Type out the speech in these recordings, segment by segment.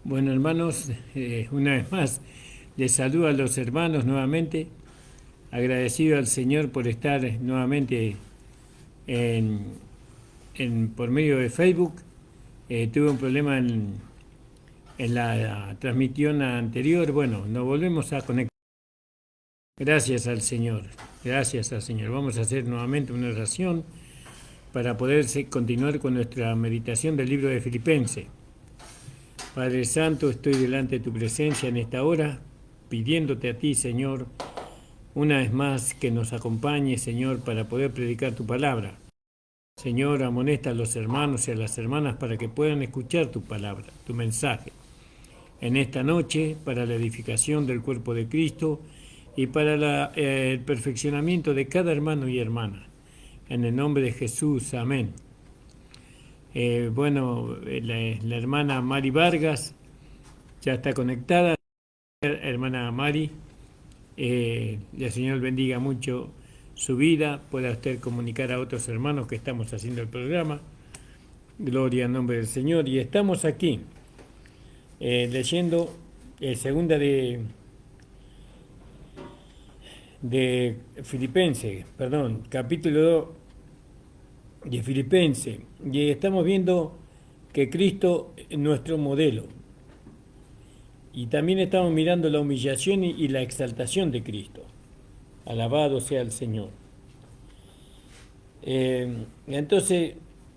Bueno, hermanos, una vez más les saludo a los hermanos nuevamente, agradecido al Señor por estar nuevamente en, por medio de Facebook. Tuve un problema en la transmisión anterior. Bueno, nos volvemos a conectar. Gracias al Señor, gracias al Señor. Vamos a hacer nuevamente una oración para poder continuar con nuestra meditación del libro de Filipenses. Padre Santo, estoy delante de tu presencia en esta hora, pidiéndote a ti, Señor, una vez más que nos acompañes, Señor, para poder predicar tu palabra. Señor, amonesta a los hermanos y a las hermanas para que puedan escuchar tu palabra, tu mensaje. En esta noche, para la edificación del cuerpo de Cristo y para el perfeccionamiento de cada hermano y hermana. En el nombre de Jesús, amén. La hermana Mari Vargas ya está conectada. Hermana Mari, el Señor bendiga mucho su vida, pueda usted comunicar a otros hermanos que estamos haciendo el programa. Gloria al nombre del Señor. Y estamos aquí leyendo segunda de Filipenses, perdón, capítulo 2 de Filipenses. Y estamos viendo que Cristo es nuestro modelo. Y también estamos mirando la humillación y la exaltación de Cristo. Alabado sea el Señor. Entonces,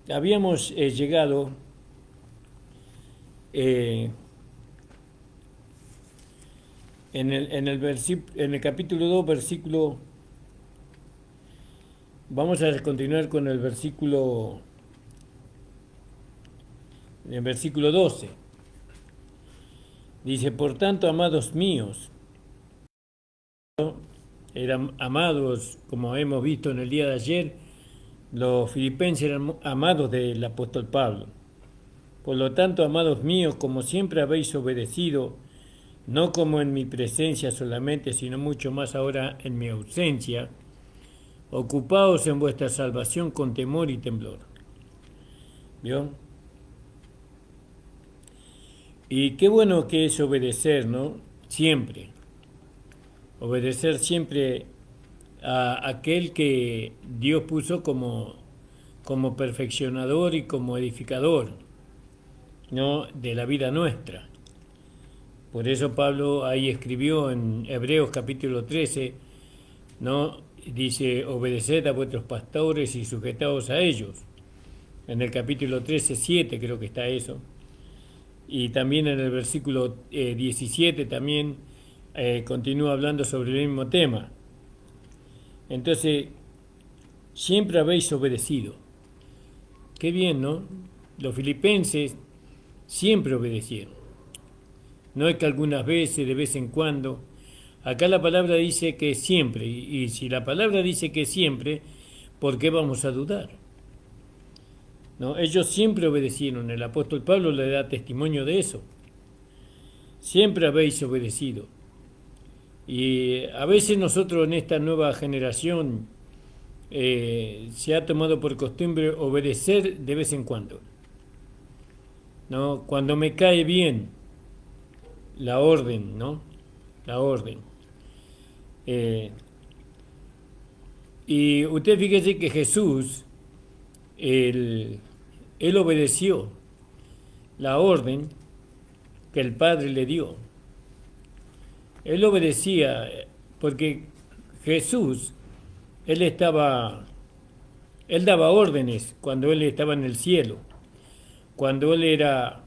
habíamos llegado en el capítulo 2, versículo. Vamos a continuar con el versículo 12. Dice, por tanto, amados míos, eran amados, como hemos visto en el día de ayer, los filipenses eran amados del apóstol Pablo. Por lo tanto, amados míos, como siempre habéis obedecido, no como en mi presencia solamente, sino mucho más ahora en mi ausencia, ocupaos en vuestra salvación con temor y temblor. ¿Vio? Y qué bueno que es obedecer, ¿no? Siempre. Obedecer siempre a aquel que Dios puso como perfeccionador y como edificador, ¿no? De la vida nuestra. Por eso Pablo ahí escribió en Hebreos capítulo 13, ¿no? Dice, obedeced a vuestros pastores y sujetaos a ellos. En el capítulo 13, 7 creo que está eso. Y también en el versículo 17 también continúa hablando sobre el mismo tema. Entonces, siempre habéis obedecido. Qué bien, ¿no? Los filipenses siempre obedecieron. No es que algunas veces, de vez en cuando. Acá la palabra dice que siempre. Y si la palabra dice que siempre, ¿por qué vamos a dudar? ¿No? Ellos siempre obedecieron. El apóstol Pablo le da testimonio de eso. Siempre habéis obedecido. Y a veces nosotros en esta nueva generación se ha tomado por costumbre obedecer de vez en cuando, ¿no? Cuando me cae bien la orden, ¿no? La orden. Y usted fíjese que Jesús, él obedeció la orden que el Padre le dio. Él obedecía porque Jesús, él daba órdenes cuando él estaba en el cielo, cuando él era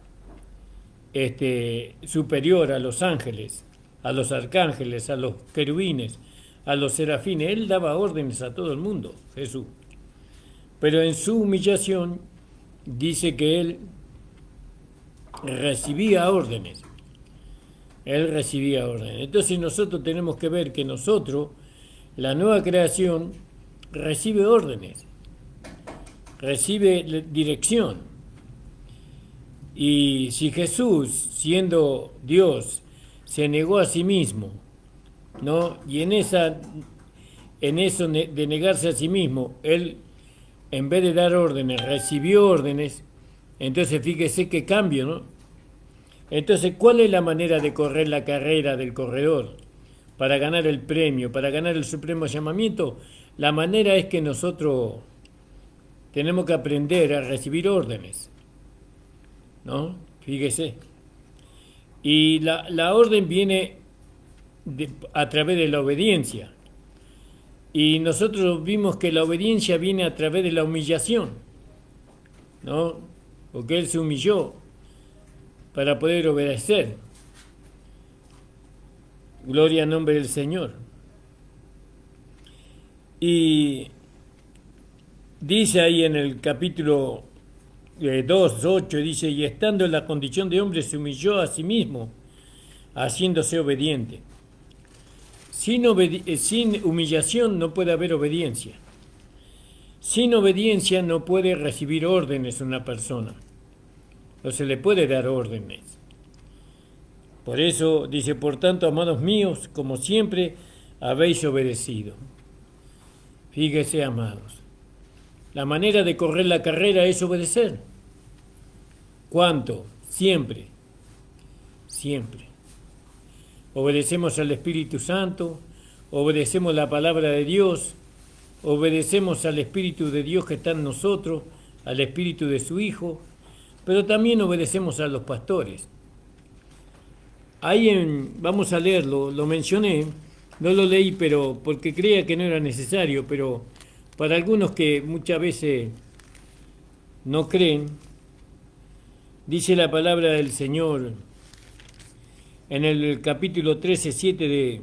superior a los ángeles, a los arcángeles, a los querubines, a los serafines. Él daba órdenes a todo el mundo, Jesús. Pero en su humillación dice que él recibía órdenes. Él recibía órdenes. Entonces nosotros tenemos que ver que nosotros, la nueva creación, recibe órdenes, recibe dirección. Y si Jesús, siendo Dios, se negó a sí mismo, ¿no? Y en eso de negarse a sí mismo, él, en vez de dar órdenes, recibió órdenes. Entonces fíjese qué cambio, ¿no? Entonces, ¿cuál es la manera de correr la carrera del corredor? Para ganar el premio, para ganar el supremo llamamiento, la manera es que nosotros tenemos que aprender a recibir órdenes, ¿no? Fíjese. Y la orden viene a través de la obediencia. Y nosotros vimos que la obediencia viene a través de la humillación, ¿no? Porque Él se humilló para poder obedecer. Gloria al nombre del Señor. Y dice ahí en el capítulo 2:8, dice, y estando en la condición de hombre se humilló a sí mismo, haciéndose obediente. Sin humillación no puede haber obediencia. Sin obediencia no puede recibir órdenes una persona. No se le puede dar órdenes. Por eso dice, por tanto, amados míos, como siempre habéis obedecido. Fíjese, amados. La manera de correr la carrera es obedecer. ¿Cuánto? Siempre. Siempre. Obedecemos al Espíritu Santo, obedecemos la palabra de Dios, obedecemos al Espíritu de Dios que está en nosotros, al Espíritu de su Hijo, pero también obedecemos a los pastores. Ahí vamos a leerlo, lo mencioné, no lo leí pero porque creía que no era necesario, pero para algunos que muchas veces no creen, dice la palabra del Señor en el capítulo 13:7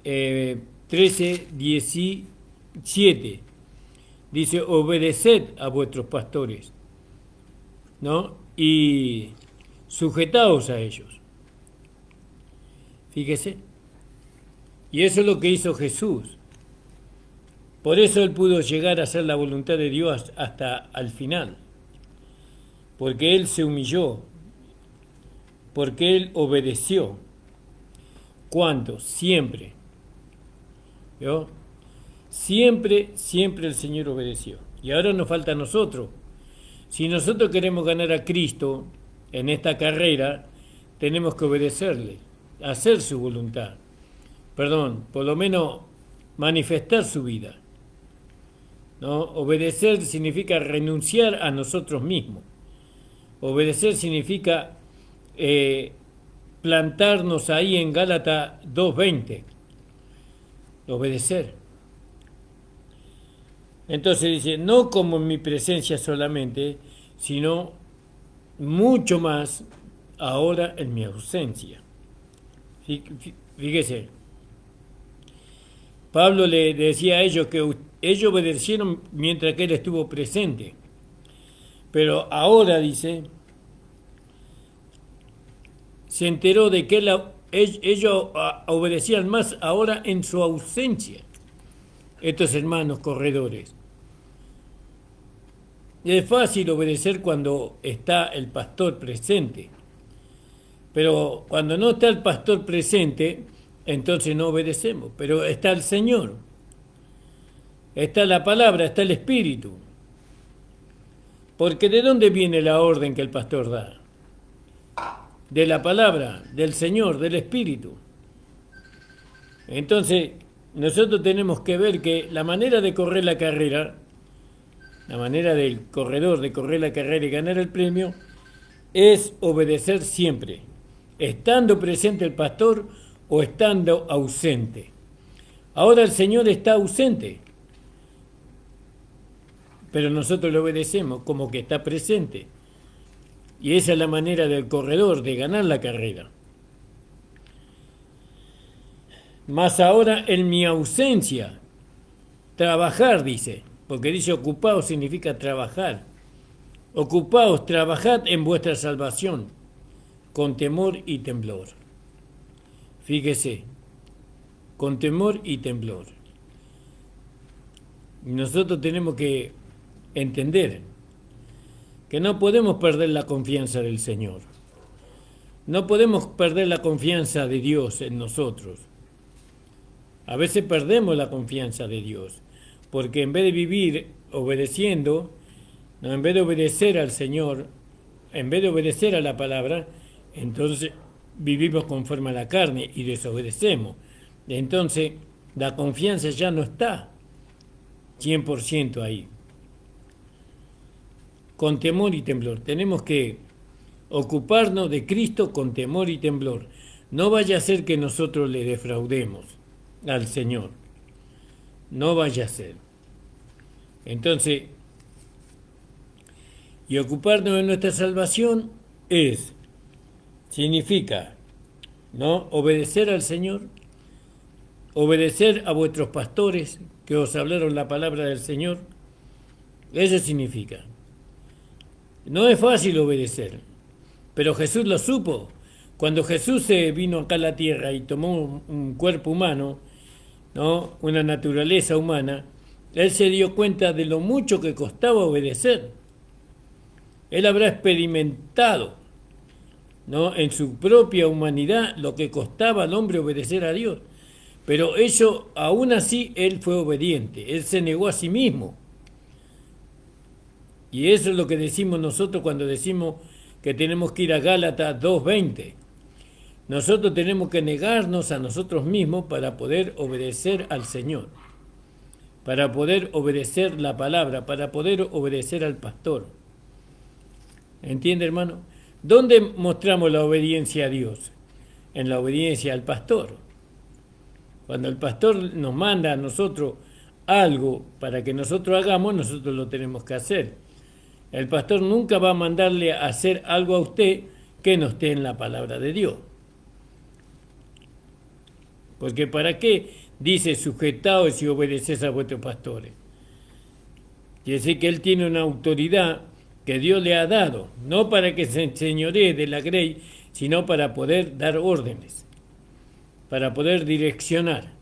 de 13:17, dice, obedeced a vuestros pastores, ¿no? Y sujetaos a ellos. Fíjese. Y eso es lo que hizo Jesús. Por eso Él pudo llegar a hacer la voluntad de Dios hasta al final. Porque Él se humilló. Porque Él obedeció. ¿Cuánto? Siempre. ¿Vio? Siempre, siempre el Señor obedeció. Y ahora nos falta a nosotros. Si nosotros queremos ganar a Cristo en esta carrera, tenemos que obedecerle, hacer su voluntad. Perdón, por lo menos manifestar su vida, ¿no? Obedecer significa renunciar a nosotros mismos. Obedecer significa plantarnos ahí en Gálatas 2:20. Obedecer. Entonces dice, no como en mi presencia solamente, sino mucho más ahora en mi ausencia. Fíjese, Pablo le decía a ellos que ellos obedecieron mientras que él estuvo presente. Pero ahora, dice, se enteró de que ellos obedecían más ahora en su ausencia. Estos hermanos corredores. Es fácil obedecer cuando está el pastor presente. Pero cuando no está el pastor presente, entonces no obedecemos. Pero está el Señor. Está la palabra, está el Espíritu. Porque ¿de dónde viene la orden que el pastor da? De la palabra, del Señor, del Espíritu. Entonces, nosotros tenemos que ver que la manera de correr la carrera, la manera del corredor de correr la carrera y ganar el premio, es obedecer siempre, estando presente el pastor o estando ausente. Ahora el Señor está ausente, pero nosotros le obedecemos como que está presente. Y esa es la manera del corredor de ganar la carrera. Mas ahora en mi ausencia, trabajar, dice, porque dice ocupaos significa trabajar. Ocupaos, trabajad en vuestra salvación, con temor y temblor. Fíjese, con temor y temblor. Nosotros tenemos que entender que no podemos perder la confianza del Señor. No podemos perder la confianza de Dios en nosotros. A veces perdemos la confianza de Dios, porque en vez de vivir obedeciendo, en vez de obedecer al Señor, en vez de obedecer a la palabra, entonces vivimos conforme a la carne y desobedecemos. Entonces, la confianza ya no está 100% ahí. Con temor y temblor. Tenemos que ocuparnos de Cristo con temor y temblor. No vaya a ser que nosotros le defraudemos al Señor. No vaya a ser. Entonces, y ocuparnos de nuestra salvación significa, ¿no?, obedecer al Señor, obedecer a vuestros pastores que os hablaron la palabra del Señor. Eso significa. No es fácil obedecer, pero Jesús lo supo. Cuando Jesús se vino acá a la tierra y tomó un cuerpo humano, ¿no?, una naturaleza humana, Él se dio cuenta de lo mucho que costaba obedecer. Él habrá experimentado, ¿no?, en su propia humanidad lo que costaba al hombre obedecer a Dios. Pero eso, aún así, Él fue obediente. Él se negó a sí mismo. Y eso es lo que decimos nosotros cuando decimos que tenemos que ir a Gálatas 2:20. Nosotros tenemos que negarnos a nosotros mismos para poder obedecer al Señor, para poder obedecer la palabra, para poder obedecer al pastor. ¿Entiende, hermano? ¿Dónde mostramos la obediencia a Dios? En la obediencia al pastor. Cuando el pastor nos manda a nosotros algo para que nosotros hagamos, nosotros lo tenemos que hacer. El pastor nunca va a mandarle a hacer algo a usted que no esté en la palabra de Dios. Porque ¿para qué dice sujetaos y obedeces a vuestros pastores? Quiere decir que él tiene una autoridad que Dios le ha dado, no para que se enseñoree de la grey, sino para poder dar órdenes, para poder direccionar.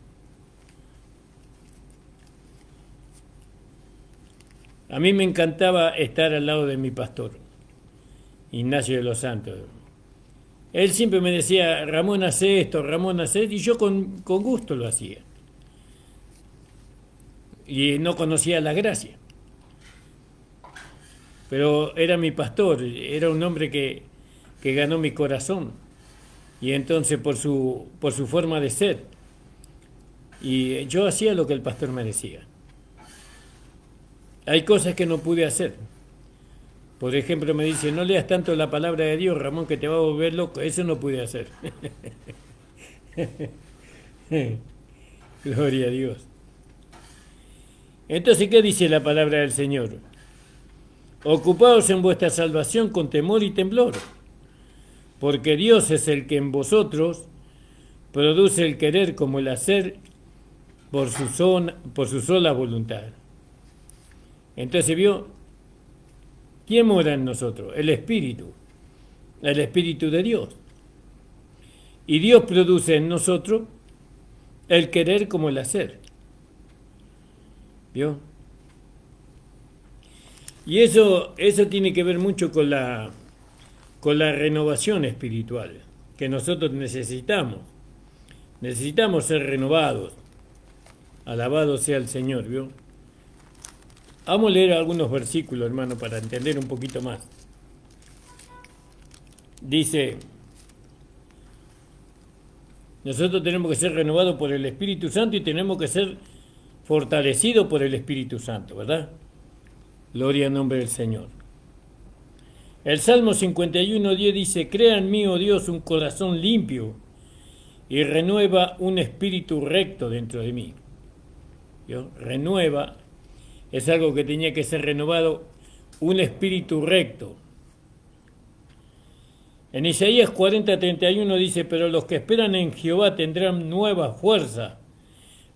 A mí me encantaba estar al lado de mi pastor, Ignacio de los Santos. Él siempre me decía, Ramón, hace esto, Ramón, hace esto, y yo con gusto lo hacía. Y no conocía la gracia. Pero era mi pastor, era un hombre que ganó mi corazón. Y entonces por su forma de ser. Y yo hacía lo que el pastor me decía. Hay cosas que no pude hacer. Por ejemplo, me dice, no leas tanto la palabra de Dios, Ramón, que te va a volver loco. Eso no pude hacer. Gloria a Dios. Entonces, ¿qué dice la palabra del Señor? Ocupaos en vuestra salvación con temor y temblor, porque Dios es el que en vosotros produce el querer como el hacer por su sola voluntad. Entonces, ¿vio? ¿Quién mora en nosotros? El Espíritu de Dios. Y Dios produce en nosotros el querer como el hacer. ¿Vio? Y eso tiene que ver mucho con la renovación espiritual que nosotros necesitamos. Necesitamos ser renovados. Alabado sea el Señor, ¿vio? Vamos a leer algunos versículos, hermano, para entender un poquito más. Dice, nosotros tenemos que ser renovados por el Espíritu Santo y tenemos que ser fortalecidos por el Espíritu Santo, ¿verdad? Gloria al nombre del Señor. El Salmo 51:10 dice, crea en mí, oh Dios, un corazón limpio y renueva un espíritu recto dentro de mí. ¿Vio? Renueva. Es algo que tenía que ser renovado, un espíritu recto. En Isaías 40:31 dice, pero los que esperan en Jehová tendrán nueva fuerza,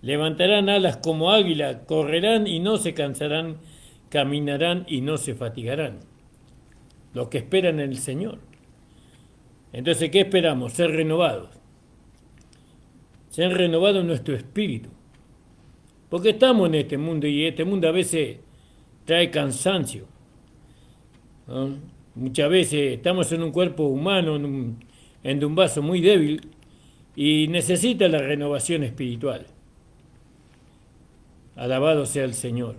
levantarán alas como águila, correrán y no se cansarán, caminarán y no se fatigarán. Los que esperan en el Señor. Entonces, ¿qué esperamos? Ser renovados. Ser renovados en nuestro espíritu. Porque estamos en este mundo y este mundo a veces trae cansancio, ¿no? Muchas veces estamos en un cuerpo humano, en un vaso muy débil y necesita la renovación espiritual. Alabado sea el Señor.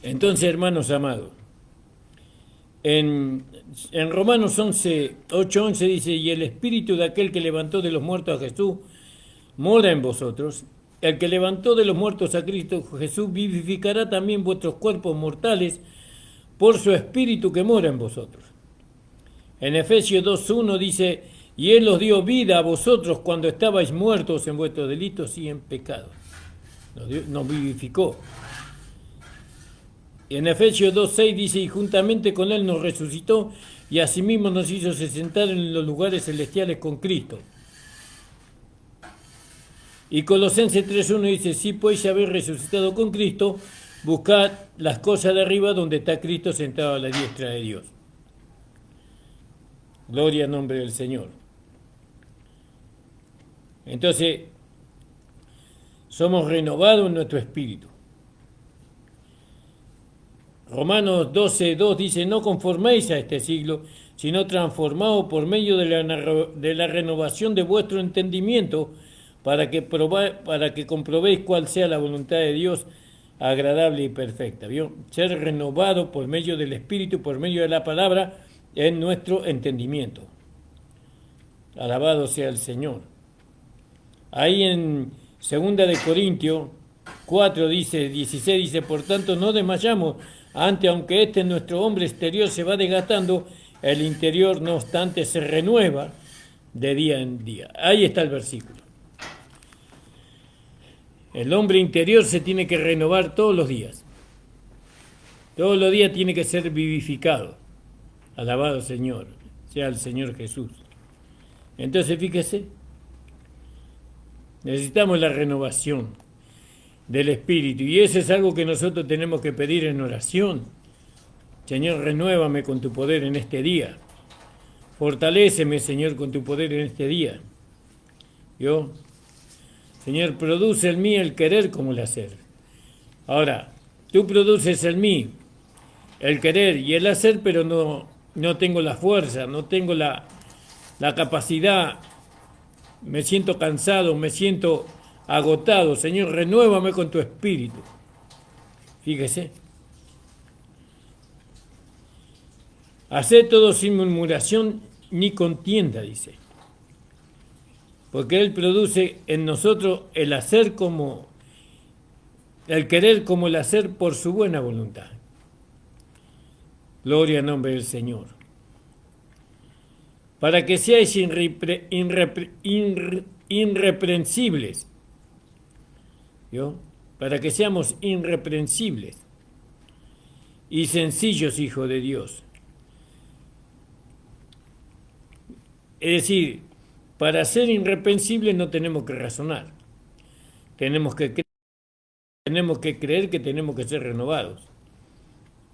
Entonces, hermanos amados, en Romanos 8:11 dice, y el espíritu de aquel que levantó de los muertos a Jesús mora en vosotros. El que levantó de los muertos a Cristo Jesús vivificará también vuestros cuerpos mortales por su espíritu que mora en vosotros. En Efesios 2:1 dice, y Él os dio vida a vosotros cuando estabais muertos en vuestros delitos y en pecados. Nos vivificó. Y en Efesios 2:6 dice, y juntamente con Él nos resucitó y asimismo nos hizo sentar en los lugares celestiales con Cristo. Y Colosenses 3:1 dice, si pues habéis resucitado con Cristo, buscad las cosas de arriba donde está Cristo sentado a la diestra de Dios. Gloria al nombre del Señor. Entonces, somos renovados en nuestro espíritu. Romanos 12:2 dice, no conforméis a este siglo, sino transformaos por medio de la renovación de vuestro entendimiento, para que comprobéis cuál sea la voluntad de Dios, agradable y perfecta. ¿Vio? Ser renovado por medio del Espíritu, por medio de la palabra, en nuestro entendimiento. Alabado sea el Señor. Ahí en 2 de Corintios 4 dice, 16 dice, por tanto no desmayamos, aunque nuestro hombre exterior se va desgastando, el interior no obstante se renueva de día en día. Ahí está el versículo. El hombre interior se tiene que renovar todos los días. Todos los días tiene que ser vivificado. Alabado Señor, sea el Señor Jesús. Entonces fíjese, necesitamos la renovación del Espíritu y eso es algo que nosotros tenemos que pedir en oración. Señor, renuévame con tu poder en este día. Fortaléceme, Señor, con tu poder en este día. Señor, produce en mí el querer como el hacer. Ahora, tú produces en mí el querer y el hacer, pero no tengo la fuerza, no tengo la capacidad, me siento cansado, me siento agotado. Señor, renuévame con tu espíritu. Fíjese. Haced todo sin murmuración ni contienda, dice. Porque Él produce en nosotros el hacer como, el querer como el hacer por su buena voluntad. Gloria al nombre del Señor. Para que seáis irreprensibles. Para que seamos irreprensibles y sencillos, hijos de Dios. Es decir, para ser irreprensibles no tenemos que razonar. Tenemos que creer que tenemos que ser renovados.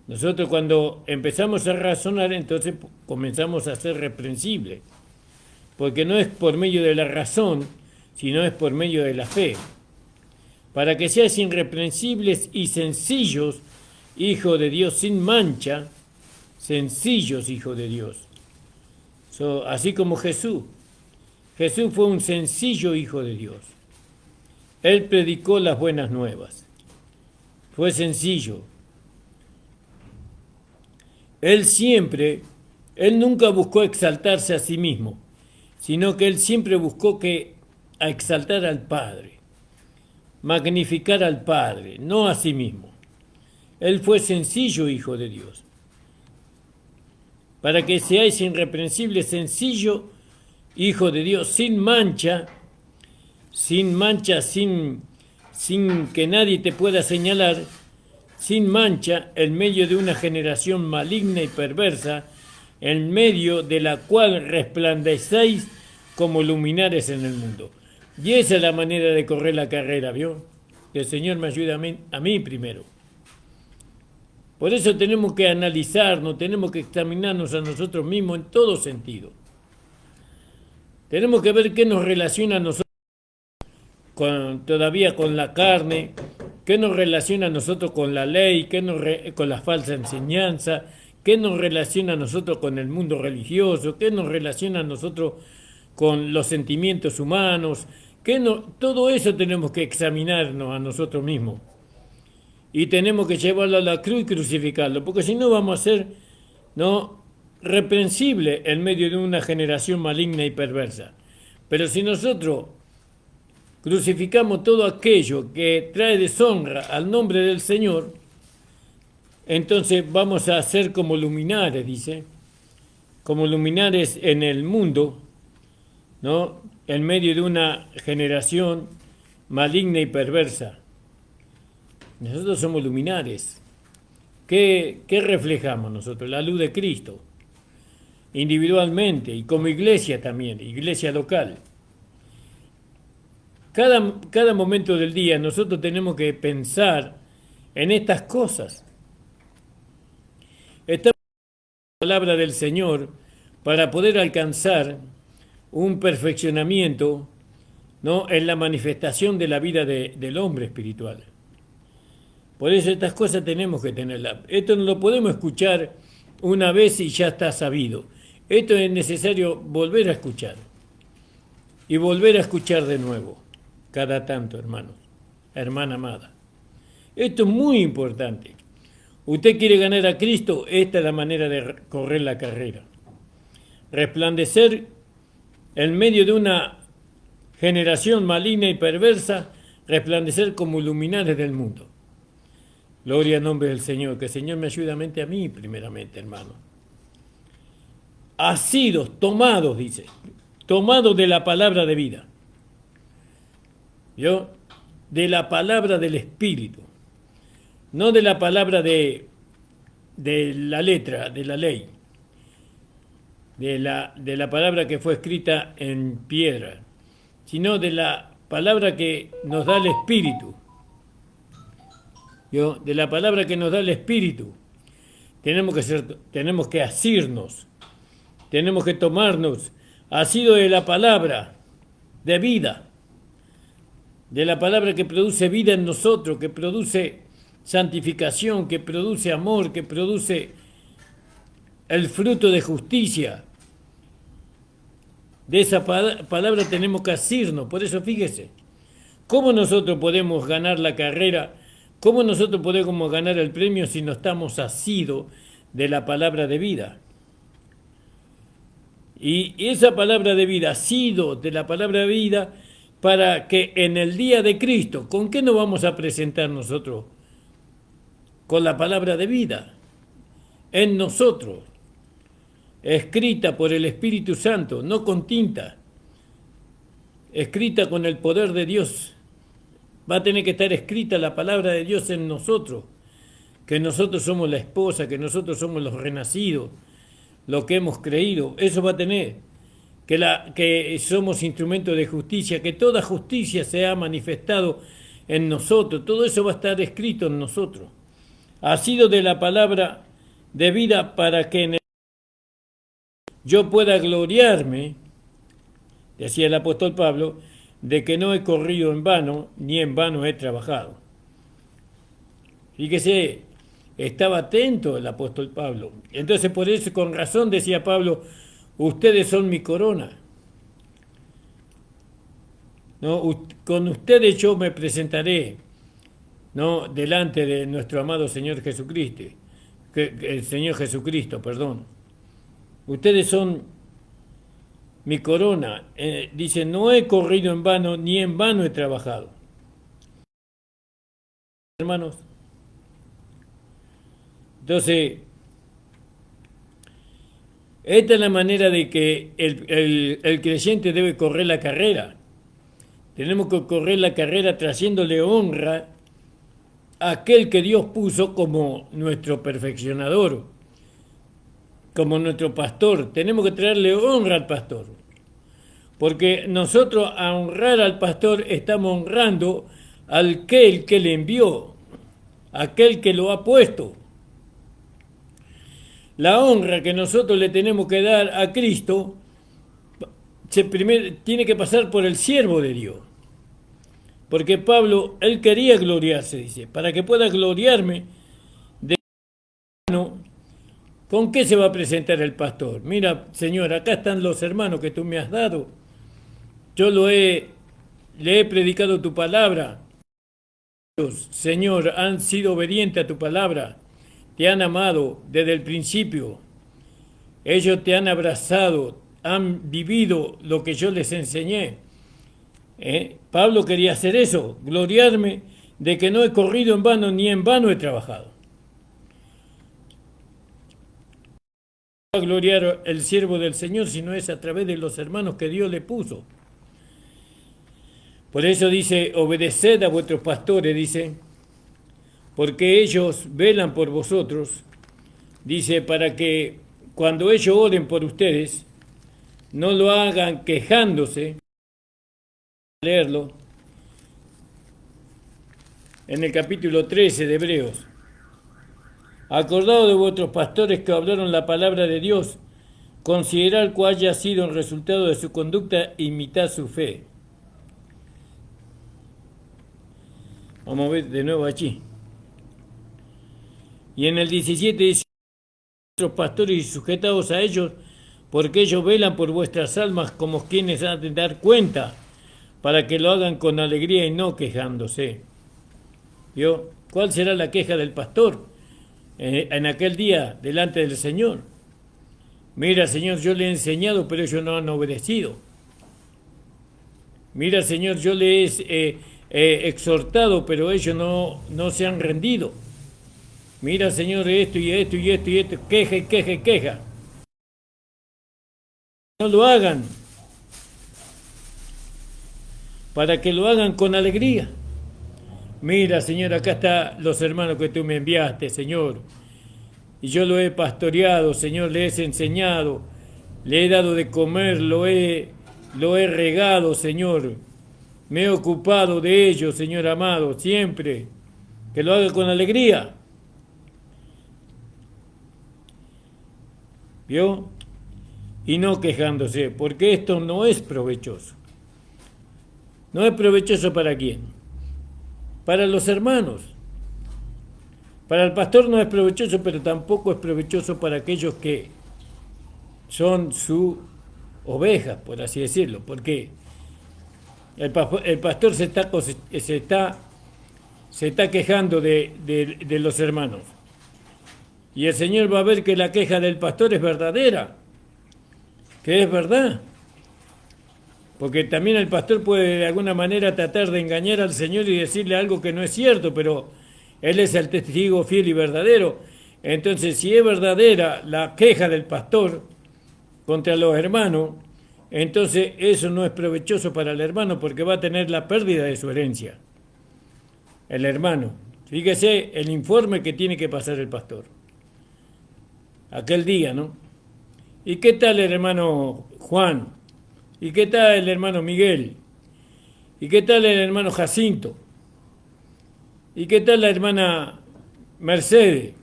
Nosotros cuando empezamos a razonar, entonces comenzamos a ser reprensibles. Porque no es por medio de la razón, sino es por medio de la fe. Para que seas irreprensibles y sencillos, hijo de Dios, sin mancha, sencillos, hijo de Dios. Así como Jesús. Jesús fue un sencillo hijo de Dios. Él predicó las buenas nuevas. Fue sencillo. Él nunca buscó exaltarse a sí mismo, sino que él siempre buscó a exaltar al Padre, magnificar al Padre, no a sí mismo. Él fue sencillo hijo de Dios. Para que seáis irreprensibles, sencillo hijo de Dios, sin mancha, sin que nadie te pueda señalar, sin mancha, en medio de una generación maligna y perversa, en medio de la cual resplandecéis como luminares en el mundo. Y esa es la manera de correr la carrera, ¿vio? Que el Señor me ayude a mí primero. Por eso tenemos que analizarnos, tenemos que examinarnos a nosotros mismos en todo sentido. Tenemos que ver qué nos relaciona a nosotros todavía con la carne, qué nos relaciona a nosotros con la ley, con la falsa enseñanza, qué nos relaciona a nosotros con el mundo religioso, qué nos relaciona a nosotros con los sentimientos humanos, todo eso tenemos que examinarnos a nosotros mismos. y tenemos que llevarlo a la cruz y crucificarlo, porque si no vamos a ser, ¿no?, reprensible en medio de una generación maligna y perversa. Pero si nosotros crucificamos todo aquello que trae deshonra al nombre del Señor, entonces vamos a ser como luminares, dice, como luminares en el mundo, ¿no?, en medio de una generación maligna y perversa. Nosotros somos luminares. ¿Qué reflejamos nosotros? La luz de Cristo, individualmente y como iglesia también, iglesia local. Cada momento del día nosotros tenemos que pensar en estas cosas. Estamos en la palabra del Señor para poder alcanzar un perfeccionamiento, ¿no?, en la manifestación de la vida del hombre espiritual. Por eso estas cosas tenemos que tenerlas. Esto no lo podemos escuchar una vez y ya está sabido. Esto es necesario volver a escuchar. Y volver a escuchar de nuevo. Cada tanto, hermanos. Hermana amada. Esto es muy importante. Usted quiere ganar a Cristo, esta es la manera de correr la carrera. Resplandecer en medio de una generación maligna y perversa, resplandecer como luminares del mundo. Gloria al nombre del Señor, que el Señor me ayude a mí primeramente, hermano. Asidos, tomados, dice, tomados de la palabra de vida. ¿Yo? De la palabra del Espíritu, no de la palabra de la letra, de la ley, de la palabra que fue escrita en piedra, sino de la palabra que nos da el Espíritu. ¿Yo? De la palabra que nos da el Espíritu. Tenemos que asirnos, tenemos que tomarnos asido de la palabra de vida, de la palabra que produce vida en nosotros, que produce santificación, que produce amor, que produce el fruto de justicia. De esa palabra tenemos que asirnos. Por eso fíjese, ¿cómo nosotros podemos ganar la carrera? ¿Cómo nosotros podemos ganar el premio si no estamos asidos de la palabra de vida? Y esa palabra de vida, asido de la palabra de vida, para que en el día de Cristo, ¿con qué nos vamos a presentar nosotros? Con la palabra de vida, en nosotros, escrita por el Espíritu Santo, no con tinta, escrita con el poder de Dios. Va a tener que estar escrita la palabra de Dios en nosotros, que nosotros somos la esposa, que nosotros somos los renacidos, lo que hemos creído. Eso va a tener, que somos instrumentos de justicia, que toda justicia se ha manifestado en nosotros. Todo eso va a estar escrito en nosotros. Ha sido de la palabra de vida para que yo pueda gloriarme, decía el apóstol Pablo, de que no he corrido en vano, ni en vano he trabajado. Fíjese, estaba atento el apóstol Pablo. Entonces, por eso, con razón, decía Pablo, ustedes son mi corona. ¿No? Con ustedes yo me presentaré, ¿no?, delante de nuestro amado Señor Jesucristo. El Señor Jesucristo, perdón. Ustedes son mi corona. Dice, no he corrido en vano, ni en vano he trabajado. Hermanos. Entonces, esta es la manera de que el creyente debe correr la carrera. Tenemos que correr la carrera trayéndole honra a aquel que Dios puso como nuestro perfeccionador, como nuestro pastor. Tenemos que traerle honra al pastor. Porque nosotros, a honrar al pastor, estamos honrando al que le envió, aquel que lo ha puesto. La honra que nosotros le tenemos que dar a Cristo tiene que pasar por el siervo de Dios. Porque Pablo, él quería gloriarse, dice, para que pueda gloriarme de ¿con qué se va a presentar el pastor? Mira, Señor, acá están los hermanos que tú me has dado. Yo le he predicado tu palabra. Señor, han sido obedientes a tu palabra, te han amado desde el principio. Ellos te han abrazado, han vivido lo que yo les enseñé. Pablo quería hacer eso, gloriarme de que no he corrido en vano ni en vano he trabajado. No va a gloriar el siervo del Señor, sino es a través de los hermanos que Dios le puso. Por eso dice, obedeced a vuestros pastores, dice, porque ellos velan por vosotros, dice, para que cuando ellos oren por ustedes, no lo hagan quejándose. Leerlo en el capítulo 13 de Hebreos. Acordado de vuestros pastores que hablaron la palabra de Dios, considerad cuál haya sido el resultado de su conducta, imitad su fe. Vamos a ver de nuevo aquí. Y en el 17 dice, vuestros pastores y sujetaos a ellos, porque ellos velan por vuestras almas como quienes han de dar cuenta, para que lo hagan con alegría y no quejándose. ¿Vio? ¿Cuál será la queja del pastor en aquel día delante del Señor? Mira, Señor, yo le he enseñado, pero ellos no han obedecido. Mira, Señor, yo les he exhortado, pero ellos no se han rendido. Mira, Señor, esto y esto y esto y esto, queja y queja y queja. No lo hagan, para que lo hagan con alegría. Mira, Señor, acá están los hermanos que tú me enviaste, Señor. Y yo lo he pastoreado, Señor, les he enseñado, le he dado de comer, lo he regado, Señor. Me he ocupado de ellos, Señor amado, siempre. Que lo haga con alegría. ¿Vio? Y no quejándose, porque esto no es provechoso. ¿No es provechoso para quién? Para los hermanos. Para el pastor no es provechoso, pero tampoco es provechoso para aquellos que son sus ovejas, por así decirlo. Porque el pastor se está quejando de los hermanos. Y el Señor va a ver que la queja del pastor es verdadera, que es verdad. Porque también el pastor puede de alguna manera tratar de engañar al Señor y decirle algo que no es cierto, pero Él es el testigo fiel y verdadero. Entonces, si es verdadera la queja del pastor contra los hermanos, entonces eso no es provechoso para el hermano porque va a tener la pérdida de su herencia. El hermano. Fíjese el informe que tiene que pasar el pastor. Aquel día, ¿no? ¿Y qué tal el hermano Juan? ¿Y qué tal el hermano Miguel? ¿Y qué tal el hermano Jacinto? ¿Y qué tal la hermana Mercedes?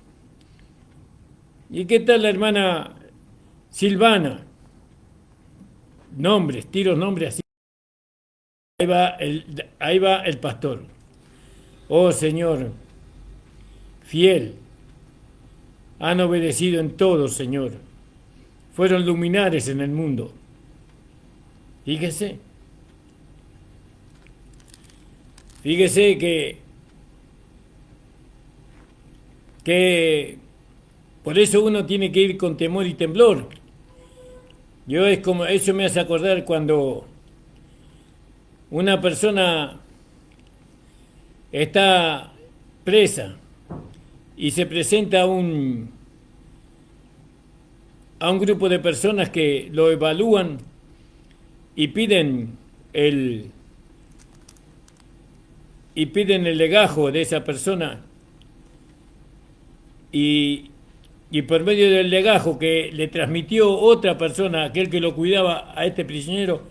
¿Y qué tal la hermana Silvana? Nombres, tiros nombres así. Ahí va el pastor. Oh Señor, fiel, han obedecido en todo, Señor. Fueron luminares en el mundo. Fíjese que por eso uno tiene que ir con temor y temblor. Eso me hace acordar cuando una persona está presa y se presenta a un grupo de personas que lo evalúan y piden el legajo de esa persona y por medio del legajo que le transmitió otra persona, aquel que lo cuidaba a este prisionero,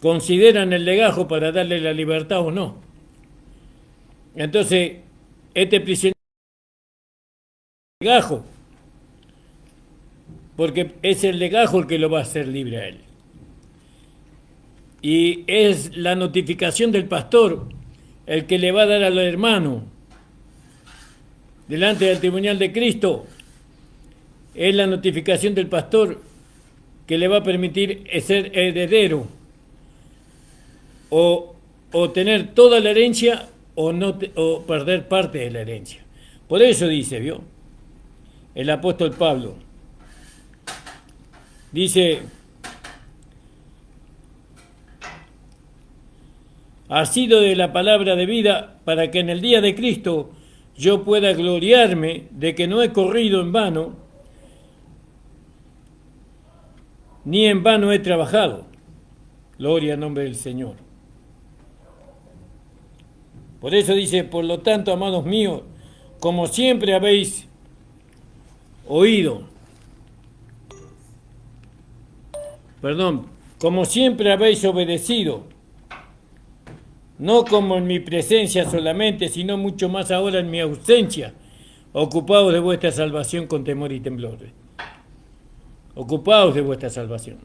consideran el legajo para darle la libertad o no. Entonces, este prisionero el legajo, porque es el legajo el que lo va a hacer libre a él. Y es la notificación del pastor el que le va a dar al hermano delante del tribunal de Cristo. Es la notificación del pastor que le va a permitir ser heredero o tener toda la herencia o perder parte de la herencia. Por eso dice, ¿vio? El apóstol Pablo dice: asido de la palabra de vida, para que en el día de Cristo yo pueda gloriarme de que no he corrido en vano, ni en vano he trabajado. Gloria al nombre del Señor. Por eso dice: por lo tanto, amados míos, como siempre habéis oído, como siempre habéis obedecido, no como en mi presencia solamente, sino mucho más ahora en mi ausencia, ocupaos de vuestra salvación con temor y temblor. Ocupaos de vuestra salvación.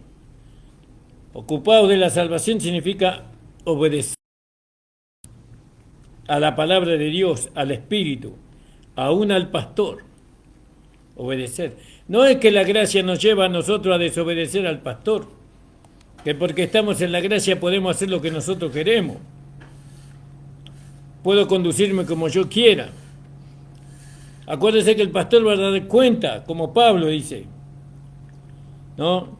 Ocupaos de la salvación significa obedecer a la palabra de Dios, al Espíritu, aún al pastor. Obedecer. No es que la gracia nos lleva a nosotros a desobedecer al pastor, que porque estamos en la gracia podemos hacer lo que nosotros queremos. Puedo conducirme como yo quiera. Acuérdense que el pastor va a dar cuenta, como Pablo dice, ¿no?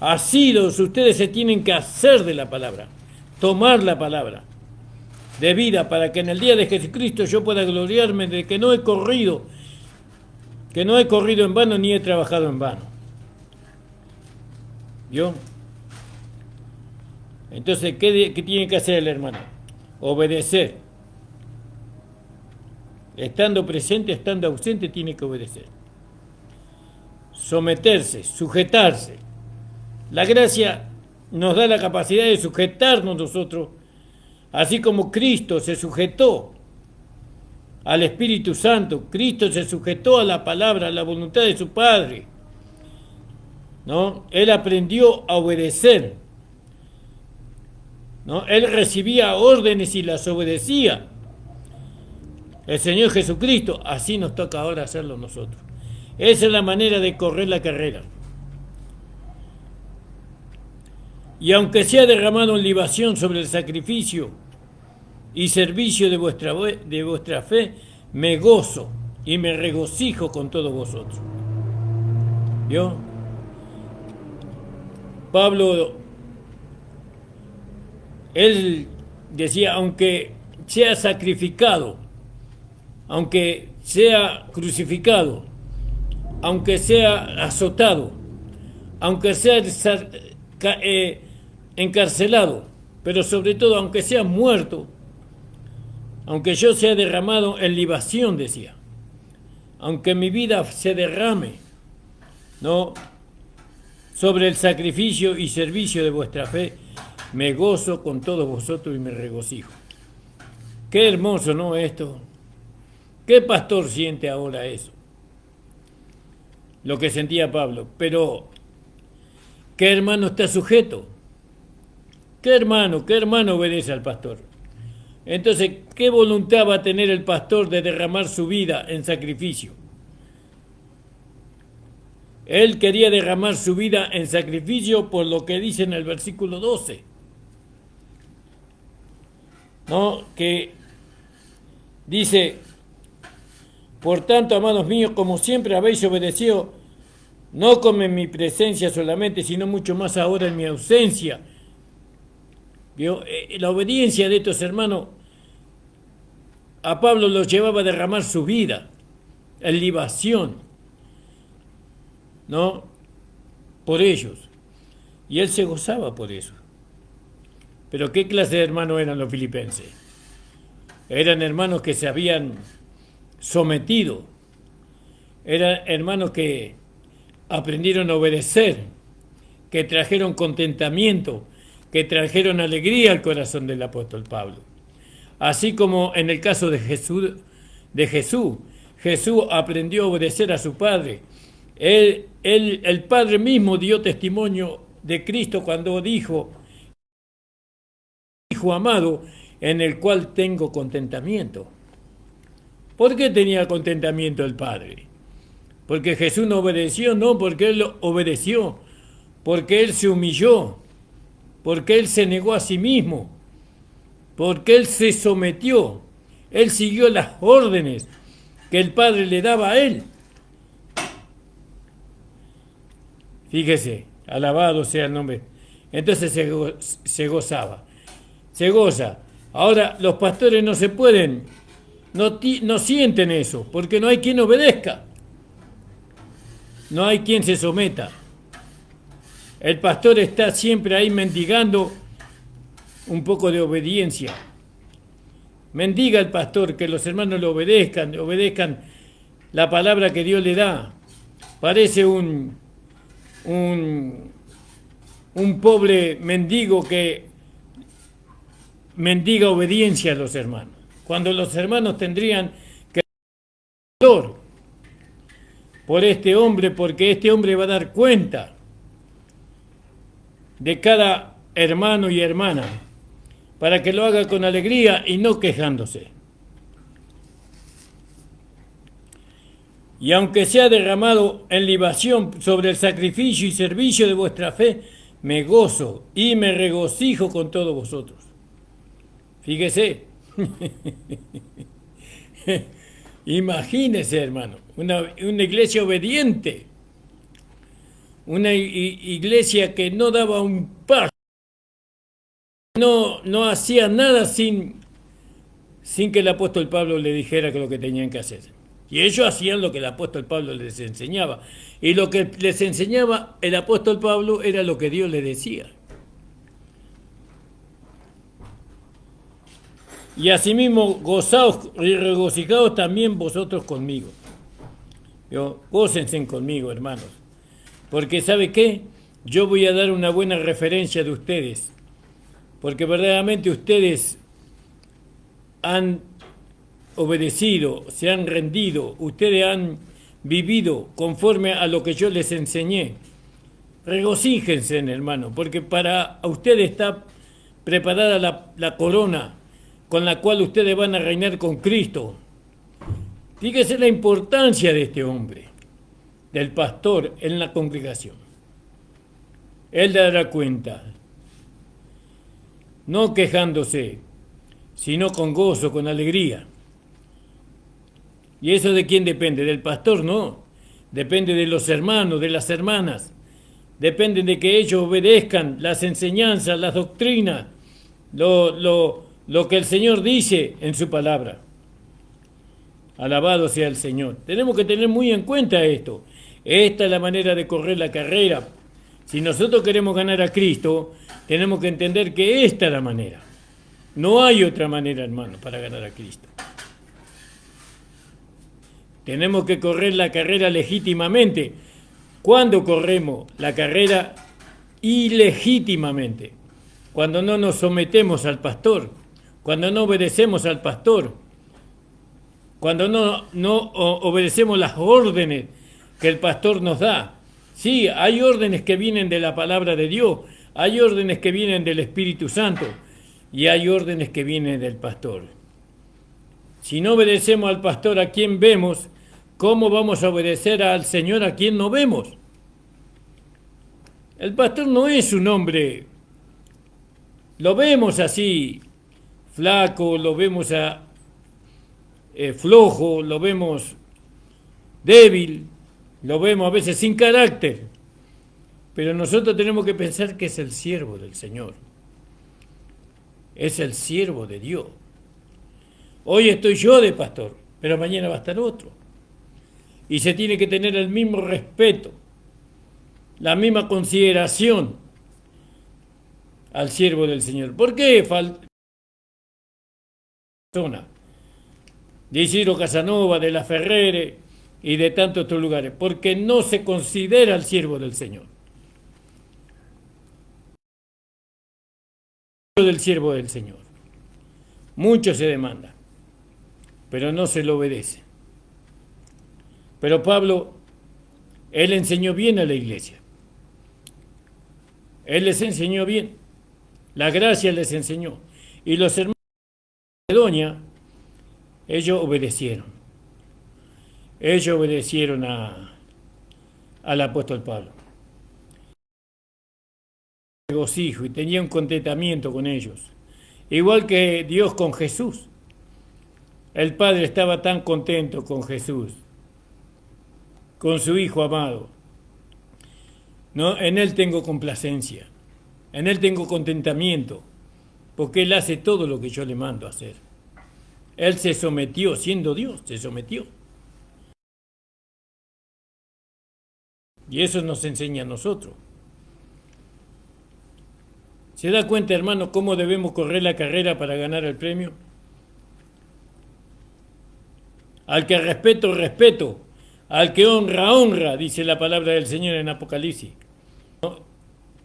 Asidos, ustedes se tienen que hacer de la palabra, tomar la palabra de vida, para que en el día de Jesucristo yo pueda gloriarme de que no he corrido en vano ni he trabajado en vano. ¿Vio? Entonces, ¿qué tiene que hacer el hermano? Obedecer. Estando presente, estando ausente, tiene que obedecer. Someterse, sujetarse. La gracia nos da la capacidad de sujetarnos nosotros, así como Cristo se sujetó al Espíritu Santo. Cristo se sujetó a la palabra, a la voluntad de su Padre, ¿no? Él aprendió a obedecer, ¿no? Él recibía órdenes y las obedecía. El Señor Jesucristo, así nos toca ahora hacerlo nosotros. Esa es la manera de correr la carrera. Y aunque sea derramado en libación sobre el sacrificio y servicio de vuestra fe, me gozo y me regocijo con todos vosotros. ¿Vio? Pablo, él decía: aunque sea sacrificado, aunque sea crucificado, aunque sea azotado, aunque sea encarcelado, pero sobre todo aunque sea muerto, aunque yo sea derramado en libación, decía, aunque mi vida se derrame, ¿no?, sobre el sacrificio y servicio de vuestra fe, me gozo con todos vosotros y me regocijo. Qué hermoso, ¿no?, esto. ¿Qué pastor siente ahora eso? Lo que sentía Pablo. Pero, ¿qué hermano está sujeto? ¿Qué hermano obedece al pastor? Entonces, ¿qué voluntad va a tener el pastor de derramar su vida en sacrificio? Él quería derramar su vida en sacrificio por lo que dice en el versículo 12. ¿No? Que dice: por tanto, amados míos, como siempre habéis obedecido, no como en mi presencia solamente, sino mucho más ahora en mi ausencia. ¿Vio? La obediencia de estos hermanos a Pablo los llevaba a derramar su vida en libación, ¿no?, por ellos. Y él se gozaba por eso. Pero ¿qué clase de hermanos eran los filipenses? Eran hermanos que se habían sometido. Eran hermanos que aprendieron a obedecer, que trajeron contentamiento, que trajeron alegría al corazón del apóstol Pablo. Así como en el caso de Jesús aprendió a obedecer a su Padre. El Padre mismo dio testimonio de Cristo cuando dijo: Hijo amado, en el cual tengo contentamiento. ¿Por qué tenía contentamiento el Padre? Porque Jesús no obedeció, no, porque Él obedeció, porque Él se humilló, porque Él se negó a sí mismo, porque él se sometió, él siguió las órdenes que el Padre le daba a él. Fíjese, alabado sea el nombre. Entonces se gozaba, se goza. Ahora los pastores no se pueden, no sienten eso, porque no hay quien obedezca, no hay quien se someta. El pastor está siempre ahí mendigando un poco de obediencia. Mendiga el pastor que los hermanos le obedezcan la palabra que Dios le da. Parece un pobre mendigo que mendiga obediencia a los hermanos, cuando los hermanos tendrían que dar por este hombre, porque este hombre va a dar cuenta de cada hermano y hermana, para que lo haga con alegría y no quejándose. Y aunque sea derramado en libación sobre el sacrificio y servicio de vuestra fe, me gozo y me regocijo con todos vosotros. Fíjese. Imagínese, hermano, una iglesia obediente, una iglesia que no daba un paso, no hacía nada sin que el apóstol Pablo le dijera que lo que tenían que hacer. Y ellos hacían lo que el apóstol Pablo les enseñaba. Y lo que les enseñaba el apóstol Pablo era lo que Dios les decía. Y asimismo, gozaos y regocijaos también vosotros conmigo. Gócense conmigo, hermanos. Porque ¿sabe qué? Yo voy a dar una buena referencia de ustedes. Porque verdaderamente ustedes han obedecido, se han rendido, ustedes han vivido conforme a lo que yo les enseñé. Regocíjense, hermano, porque para ustedes está preparada la corona con la cual ustedes van a reinar con Cristo. Fíjese la importancia de este hombre, del pastor en la congregación. Él dará cuenta, no quejándose, sino con gozo, con alegría. ¿Y eso de quién depende? Del pastor, no. Depende de los hermanos, de las hermanas. Depende de que ellos obedezcan las enseñanzas, las doctrinas, lo que el Señor dice en su palabra. Alabado sea el Señor. Tenemos que tener muy en cuenta esto. Esta es la manera de correr la carrera. Si nosotros queremos ganar a Cristo, tenemos que entender que esta es la manera. No hay otra manera, hermano, para ganar a Cristo. Tenemos que correr la carrera legítimamente. ¿Cuándo corremos la carrera ilegítimamente? Cuando no nos sometemos al pastor, cuando no obedecemos al pastor, cuando no obedecemos las órdenes que el pastor nos da. Sí, hay órdenes que vienen de la palabra de Dios, hay órdenes que vienen del Espíritu Santo y hay órdenes que vienen del pastor. Si no obedecemos al pastor a quien vemos, ¿cómo vamos a obedecer al Señor a quien no vemos? El pastor no es un hombre, lo vemos así, flaco, lo vemos flojo, lo vemos débil, lo vemos a veces sin carácter, pero nosotros tenemos que pensar que es el siervo del Señor, es el siervo de Dios. Hoy estoy yo de pastor, pero mañana va a estar otro. Y se tiene que tener el mismo respeto, la misma consideración al siervo del Señor. ¿Por qué falta persona? De Isidro Casanova, de la Ferrere y de tantos otros lugares, porque no se considera al siervo del Señor. Del siervo del Señor. Mucho se demanda, pero no se lo obedece. Pero Pablo, él enseñó bien a la iglesia. Él les enseñó bien. La gracia les enseñó. Y los hermanos de Macedonia, ellos obedecieron. Ellos obedecieron al apóstol Pablo. Regocijo y tenía un contentamiento con ellos. Igual que Dios con Jesús. El Padre estaba tan contento con Jesús, con su Hijo amado. ¿No? En Él tengo complacencia, en Él tengo contentamiento, porque Él hace todo lo que yo le mando a hacer. Él se sometió, siendo Dios, se sometió. Y eso nos enseña a nosotros. ¿Se da cuenta, hermano, cómo debemos correr la carrera para ganar el premio? Al que respeto, respeto. Al que honra, honra, dice la palabra del Señor en Apocalipsis.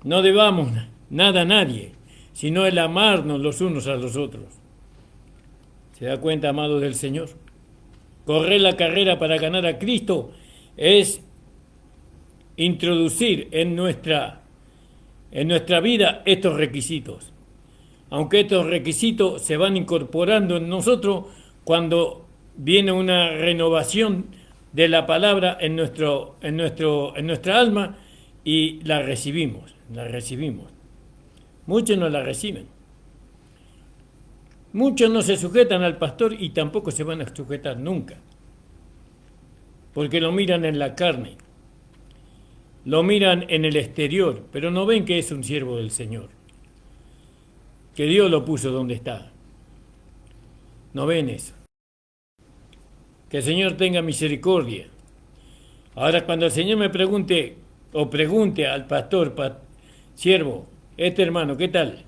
No debamos nada a nadie, sino el amarnos los unos a los otros. ¿Se da cuenta, amados del Señor? Correr la carrera para ganar a Cristo es introducir en nuestra vida estos requisitos. Aunque estos requisitos se van incorporando en nosotros cuando viene una renovación de la palabra en nuestra alma y la recibimos. Muchos no la reciben. Muchos no se sujetan al pastor y tampoco se van a sujetar nunca. Porque lo miran en la carne. Lo miran en el exterior, pero no ven que es un siervo del Señor. Que Dios lo puso donde está. No ven eso. Que el Señor tenga misericordia. Ahora, cuando el Señor me pregunte al pastor, siervo, hermano, ¿qué tal?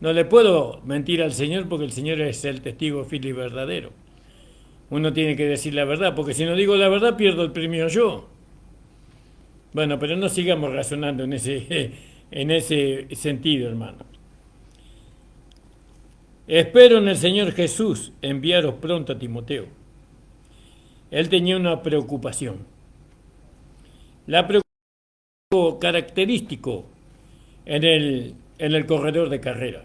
No le puedo mentir al Señor porque el Señor es el testigo fiel y verdadero. Uno tiene que decir la verdad, porque si no digo la verdad pierdo el premio yo. Bueno, pero no sigamos razonando en ese sentido, hermano. Espero en el Señor Jesús enviaros pronto a Timoteo. Él tenía una preocupación. La preocupación característico en el corredor de carrera.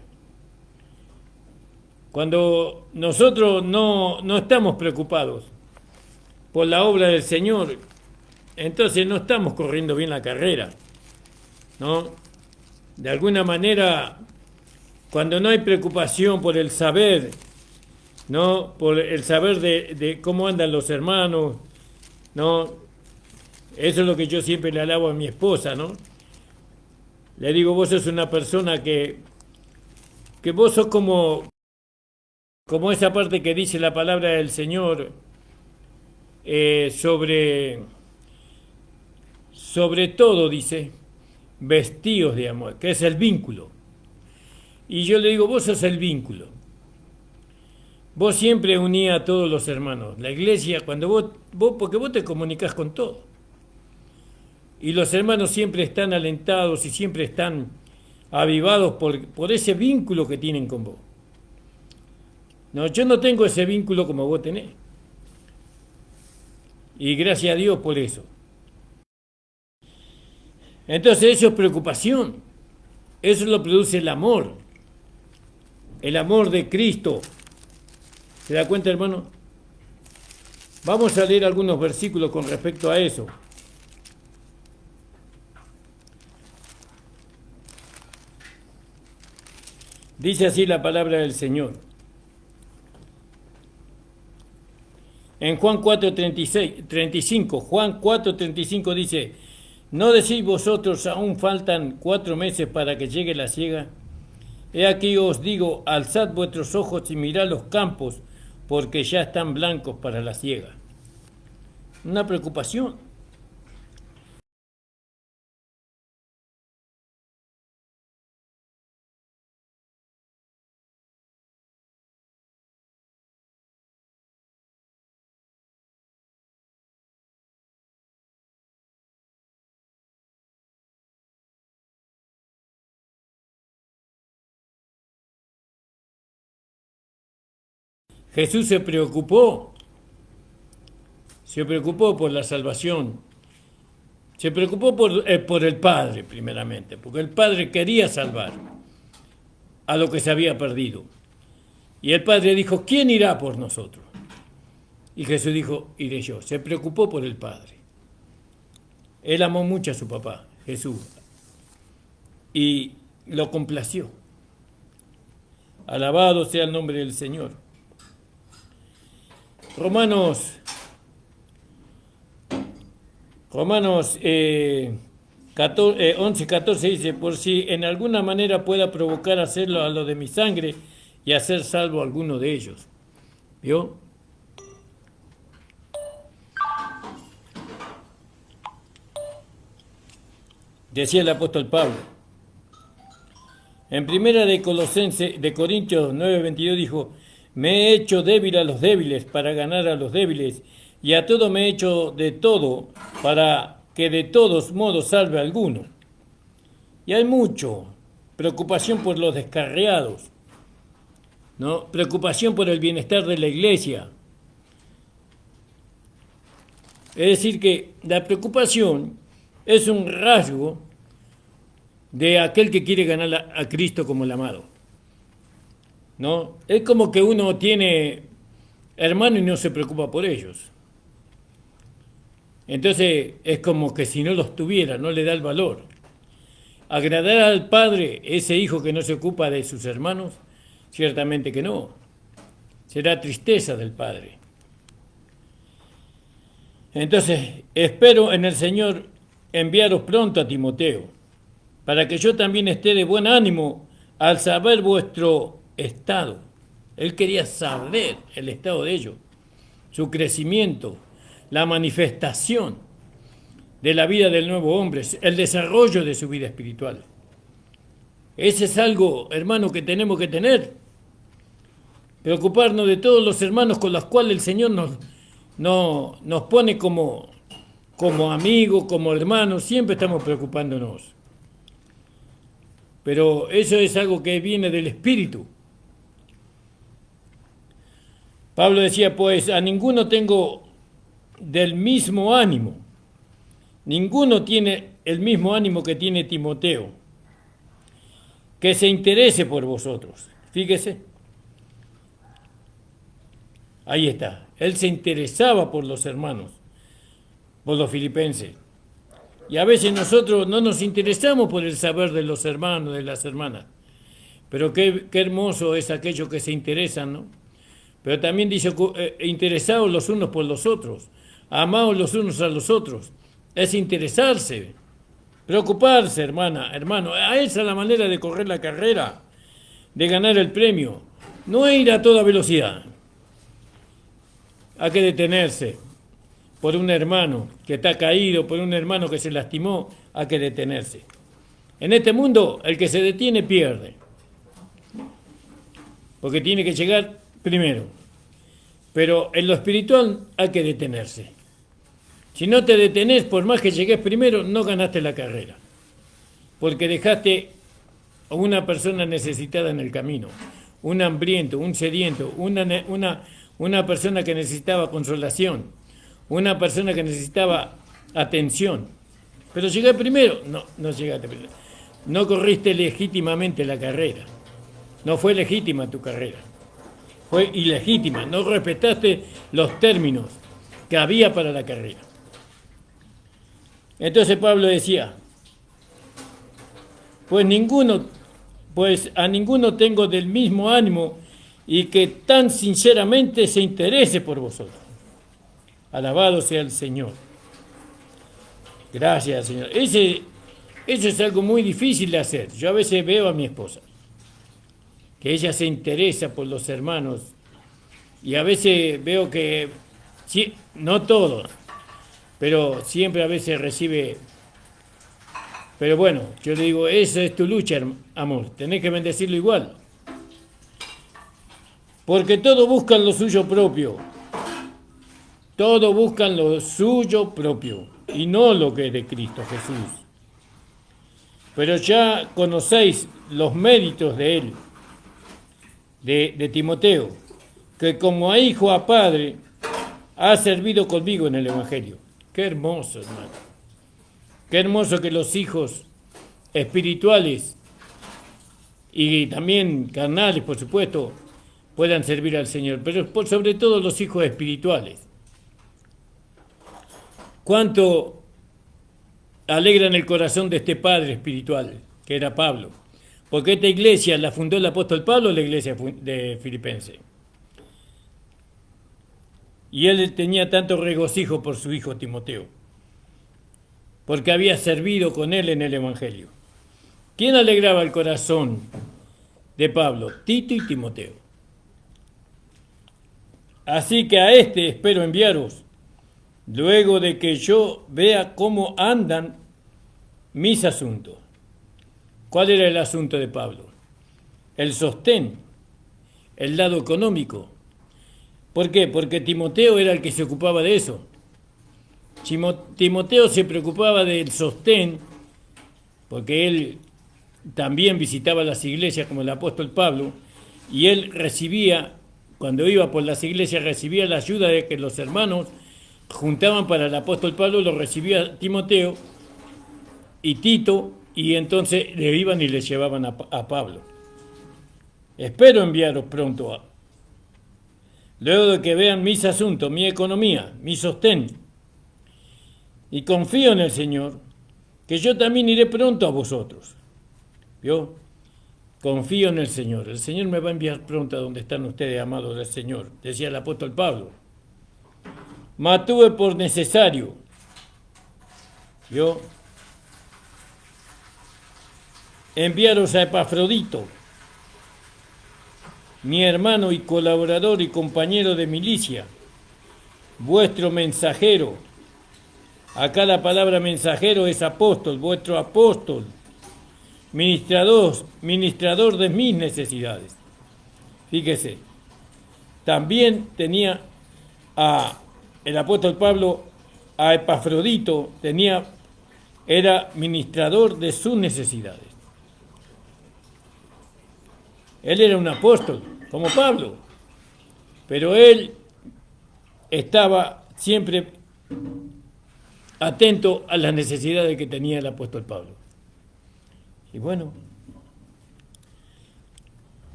Cuando nosotros no estamos preocupados por la obra del Señor, entonces no estamos corriendo bien la carrera, ¿no? De alguna manera, cuando no hay preocupación por el saber, ¿no? Por el saber de cómo andan los hermanos, ¿no? Eso es lo que yo siempre le alabo a mi esposa, ¿no? Le digo, vos sos una persona que vos sos como esa parte que dice la palabra del Señor sobre todo, dice, vestidos de amor, que es el vínculo. Y yo le digo, vos sos el vínculo. Vos siempre unías a todos los hermanos. La iglesia, cuando porque vos te comunicás con todo. Y los hermanos siempre están alentados y siempre están avivados por ese vínculo que tienen con vos. No, yo no tengo ese vínculo como vos tenés. Y gracias a Dios por eso. Entonces eso es preocupación. Eso lo produce el amor. El amor de Cristo. ¿Se da cuenta, hermano? Vamos a leer algunos versículos con respecto a eso. Dice así la palabra del Señor. En Juan 4:35, Juan 4:35 dice, ¿no decís vosotros aún faltan 4 meses para que llegue la siega? He aquí os digo, alzad vuestros ojos y mirad los campos, porque ya están blancos para la siega. Una preocupación. Jesús se preocupó por la salvación, se preocupó por el Padre primeramente, porque el Padre quería salvar a lo que se había perdido. Y el Padre dijo, ¿quién irá por nosotros? Y Jesús dijo, iré yo. Se preocupó por el Padre. Él amó mucho a su papá, Jesús, y lo complació. Alabado sea el nombre del Señor. Romanos 11, 14 dice, por si en alguna manera pueda provocar hacerlo a lo de mi sangre y hacer salvo a alguno de ellos. ¿Vio? Decía el apóstol Pablo. En primera de Corintios 9:22 dijo, me he hecho débil a los débiles para ganar a los débiles, y a todo me he hecho de todo para que de todos modos salve a alguno. Y hay mucho, preocupación por los descarriados, ¿no? Preocupación por el bienestar de la iglesia. Es decir, que la preocupación es un rasgo de aquel que quiere ganar a Cristo como el amado, ¿no? Es como que uno tiene hermanos y no se preocupa por ellos. Entonces es como que si no los tuviera, no le da el valor. ¿Agradar al Padre ese hijo que no se ocupa de sus hermanos? Ciertamente que no. Será tristeza del Padre. Entonces, espero en el Señor enviaros pronto a Timoteo, para que yo también esté de buen ánimo al saber vuestro estado. Él quería saber el estado de ellos, su crecimiento, la manifestación de la vida del nuevo hombre, el desarrollo de su vida espiritual. Ese es algo, hermano, que tenemos que tener. Preocuparnos de todos los hermanos con los cuales el Señor nos pone como amigos, como hermanos, siempre estamos preocupándonos. Pero eso es algo que viene del Espíritu. Pablo decía, pues a ninguno tengo del mismo ánimo. Ninguno tiene el mismo ánimo que tiene Timoteo. Que se interese por vosotros. Fíjese. Ahí está. Él se interesaba por los hermanos, por los filipenses. Y a veces nosotros no nos interesamos por el saber de los hermanos, de las hermanas. Pero qué hermoso es aquello que se interesan, ¿no? Pero también dice, interesados los unos por los otros, amados los unos a los otros. Es interesarse, preocuparse, hermano. A esa es la manera de correr la carrera, de ganar el premio. No ir a toda velocidad. Hay que detenerse. Por un hermano que está caído, por un hermano que se lastimó, hay que detenerse. En este mundo, el que se detiene pierde. Porque tiene que llegar primero. Pero en lo espiritual hay que detenerse. Si no te detenés, por más que llegues primero, no ganaste la carrera. Porque dejaste a una persona necesitada en el camino. Un hambriento, un sediento, una persona que necesitaba consolación. Una persona que necesitaba atención. Pero llegué primero. No llegaste primero. No corriste legítimamente la carrera. No fue legítima tu carrera. Fue ilegítima. No respetaste los términos que había para la carrera. Entonces Pablo decía, pues a ninguno tengo del mismo ánimo y que tan sinceramente se interese por vosotros. Alabado sea el Señor. Gracias, Señor. Eso es algo muy difícil de hacer. Yo a veces veo a mi esposa, que ella se interesa por los hermanos, y a veces veo que, sí, no todo, pero siempre a veces recibe. Pero bueno, yo le digo, esa es tu lucha, amor, tenés que bendecirlo igual. Porque todos buscan lo suyo propio. Todos buscan lo suyo propio y no lo que es de Cristo Jesús. Pero ya conocéis los méritos de él, de Timoteo, que como a hijo, a padre, ha servido conmigo en el Evangelio. Qué hermoso, hermano. Qué hermoso que los hijos espirituales y también carnales, por supuesto, puedan servir al Señor, pero sobre todo los hijos espirituales. Cuánto alegran el corazón de este padre espiritual, que era Pablo, Porque esta iglesia la fundó el apóstol Pablo, la iglesia de Filipenses. Y él tenía tanto regocijo por su hijo Timoteo, porque había servido con él en el Evangelio. ¿Quién alegraba el corazón de Pablo? Tito y Timoteo. Así que a este espero enviaros, luego de que yo vea cómo andan mis asuntos. ¿Cuál era el asunto de Pablo? El sostén, el lado económico. ¿Por qué? Porque Timoteo era el que se ocupaba de eso. Timoteo se preocupaba del sostén, porque él también visitaba las iglesias como el apóstol Pablo, y él recibía, cuando iba por las iglesias, recibía la ayuda de que los hermanos juntaban para el apóstol Pablo, lo recibía Timoteo y Tito, y entonces le iban y le llevaban a Pablo. Espero enviaros pronto, luego de que vean mis asuntos, mi economía, mi sostén, y confío en el Señor, que yo también iré pronto a vosotros. ¿Vio? Confío en el Señor me va a enviar pronto a donde están ustedes, amados del Señor, decía el apóstol Pablo. Mas tuve por necesario, ¿vio?, enviaros a Epafrodito, mi hermano y colaborador y compañero de milicia, vuestro mensajero. Acá la palabra mensajero es apóstol, vuestro apóstol, ministrador de mis necesidades. Fíjese, también tenía el apóstol Pablo a Epafrodito, era ministrador de sus necesidades. Él era un apóstol, como Pablo, pero él estaba siempre atento a las necesidades que tenía el apóstol Pablo. Y bueno,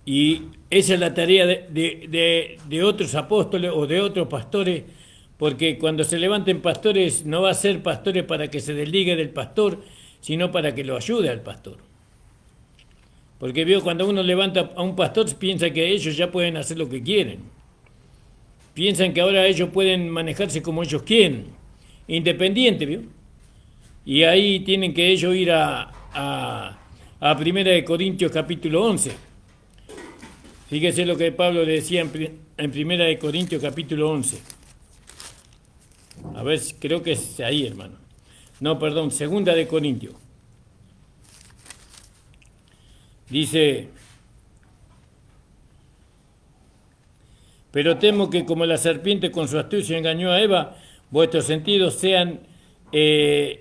y esa es la tarea de otros apóstoles o de otros pastores, porque cuando se levanten pastores no va a ser pastores para que se desligue del pastor, sino para que lo ayude al pastor. Porque veo, cuando uno levanta a un pastor, piensa que ellos ya pueden hacer lo que quieren. Piensan que ahora ellos pueden manejarse como ellos quieren, independiente, ¿vio? Y ahí tienen que ellos ir a Primera de Corintios capítulo 11. Fíjese lo que Pablo le decía en Primera de Corintios capítulo 11. A ver, creo que es ahí, hermano. No, perdón, Segunda de Corintios. Dice: pero temo que como la serpiente con su astucia engañó a Eva, vuestros sentidos sean de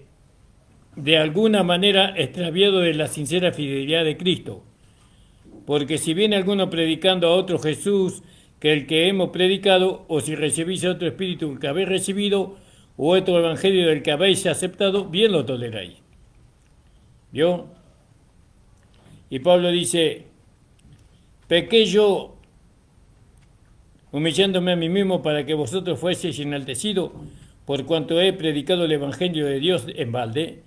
alguna manera extraviados de la sincera fidelidad de Cristo. Porque si viene alguno predicando a otro Jesús que el que hemos predicado, o si recibís otro espíritu que habéis recibido, o otro evangelio del que habéis aceptado, bien lo toleráis. ¿Vio? Y Pablo dice: pequé yo, humillándome a mí mismo para que vosotros fueseis enaltecidos, por cuanto he predicado el evangelio de Dios en balde.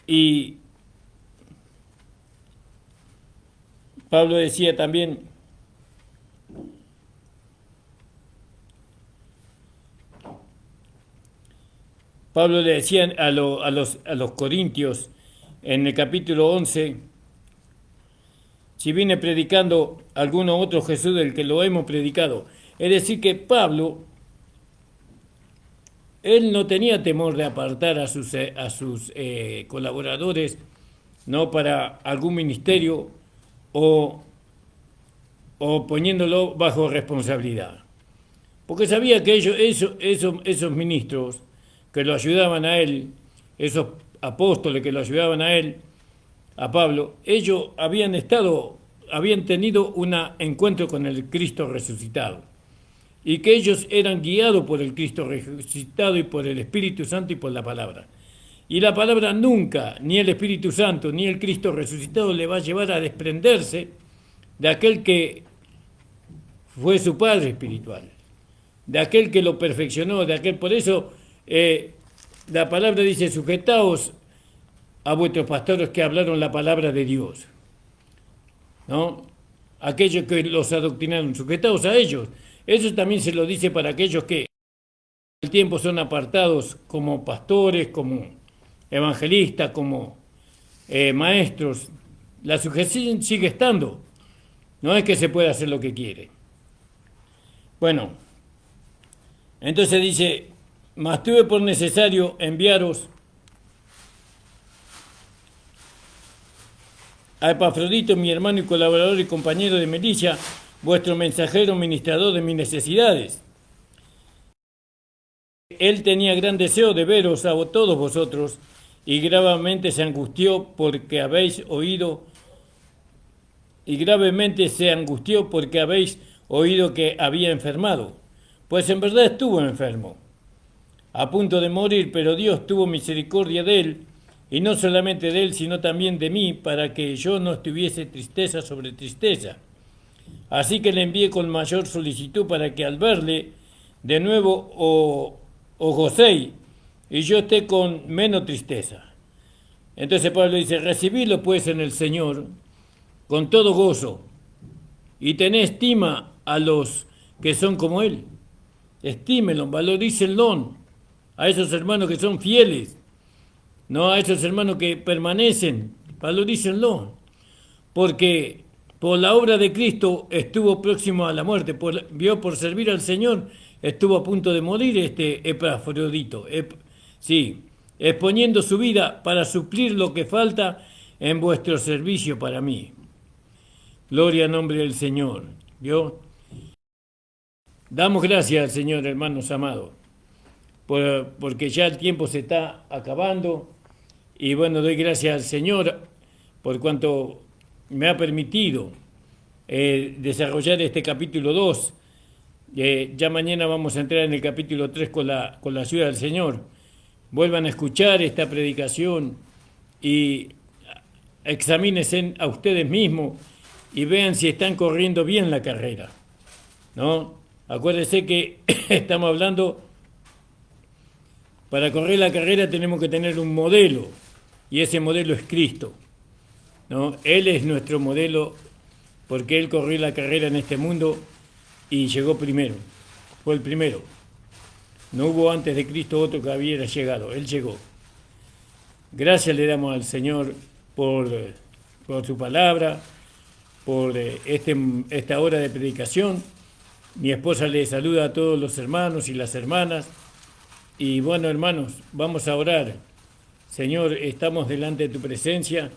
Y Pablo decía también: Pablo le decía a los corintios en el capítulo 11: si viene predicando alguno otro Jesús del que lo hemos predicado. Es decir, que Pablo, él no tenía temor de apartar a sus colaboradores, no, para algún ministerio o poniéndolo bajo responsabilidad. Porque sabía que esos ministros que lo ayudaban a él, esos apóstoles que lo ayudaban a él, a Pablo, ellos habían tenido un encuentro con el Cristo resucitado, y que ellos eran guiados por el Cristo resucitado y por el Espíritu Santo y por la palabra. Y la palabra nunca, ni el Espíritu Santo, ni el Cristo resucitado, le va a llevar a desprenderse de aquel que fue su Padre espiritual, de aquel que lo perfeccionó, por eso la palabra dice: sujetaos a vuestros pastores que hablaron la palabra de Dios, ¿no? Aquellos que los adoctrinaron, sujetados a ellos. Eso también se lo dice para aquellos que el tiempo son apartados como pastores, como evangelistas, como maestros. La sujeción sigue estando. No es que se pueda hacer lo que quiere. Bueno, entonces dice, mas tuve por necesario enviaros a Epafrodito, mi hermano y colaborador y compañero de milicia, vuestro mensajero ministrador de mis necesidades. Él tenía gran deseo de veros a todos vosotros y gravemente se angustió porque habéis oído que había enfermado, pues en verdad estuvo enfermo, a punto de morir, pero Dios tuvo misericordia de él, y no solamente de él, sino también de mí, para que yo no estuviese tristeza sobre tristeza. Así que le envié con mayor solicitud para que al verle de nuevo os gocéis y yo esté con menos tristeza. Entonces Pablo dice, recibidlo pues en el Señor con todo gozo y tened estima a los que son como él. Estímenlo, valorícenlo a esos hermanos que son fieles, no a esos hermanos que permanecen, valorícenlo, porque por la obra de Cristo estuvo próximo a la muerte, vio por servir al Señor, estuvo a punto de morir este Epafrodito, exponiendo su vida para suplir lo que falta en vuestro servicio para mí. Gloria al nombre del Señor. ¿Vio? Damos gracias al Señor, hermanos amados, porque ya el tiempo se está acabando. Y bueno, doy gracias al Señor por cuanto me ha permitido desarrollar este capítulo 2. Ya mañana vamos a entrar en el capítulo 3 con la ayuda del Señor. Vuelvan a escuchar esta predicación y examínense a ustedes mismos y vean si están corriendo bien la carrera, ¿no? Acuérdense que estamos hablando, para correr la carrera tenemos que tener un modelo, y ese modelo es Cristo, ¿no? Él es nuestro modelo porque Él corrió la carrera en este mundo y llegó primero, fue el primero. No hubo antes de Cristo otro que hubiera llegado, Él llegó. Gracias le damos al Señor por su palabra, por esta hora de predicación. Mi esposa le saluda a todos los hermanos y las hermanas. Y bueno, hermanos, vamos a orar. Señor, estamos delante de tu presencia,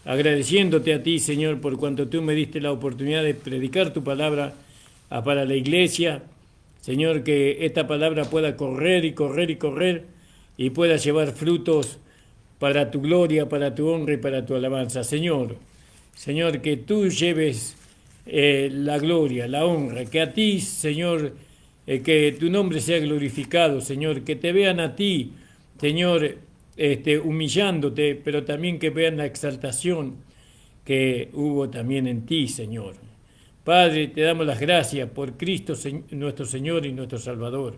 agradeciéndote a ti, Señor, por cuanto tú me diste la oportunidad de predicar tu palabra para la iglesia. Señor, que esta palabra pueda correr y correr y correr y pueda llevar frutos para tu gloria, para tu honra y para tu alabanza. Señor, que tú lleves la gloria, la honra, que a ti, Señor, que tu nombre sea glorificado, Señor, que te vean a ti, Señor, humillándote, pero también que vean la exaltación que hubo también en ti, Señor. Padre, te damos las gracias por Cristo, nuestro Señor y nuestro Salvador.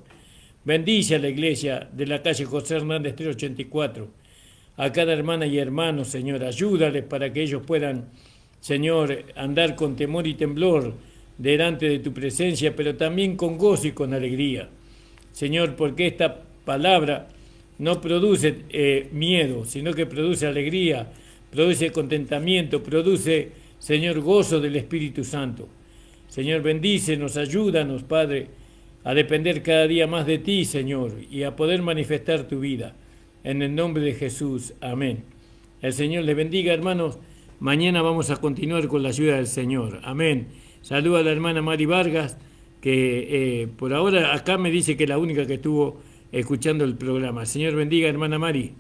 Bendice a la iglesia de la calle José Hernández 384, a cada hermana y hermano, Señor. Ayúdales para que ellos puedan, Señor, andar con temor y temblor delante de tu presencia, pero también con gozo y con alegría. Señor, porque esta palabra no produce miedo, sino que produce alegría, produce contentamiento, produce, Señor, gozo del Espíritu Santo. Señor, bendícenos, ayúdanos, Padre, a depender cada día más de ti, Señor, y a poder manifestar tu vida. En el nombre de Jesús, amén. El Señor les bendiga, hermanos. Mañana vamos a continuar con la ayuda del Señor. Amén. Saluda a la hermana Mari Vargas, que por ahora acá me dice que es la única que estuvo escuchando el programa. Señor bendiga, hermana Mari.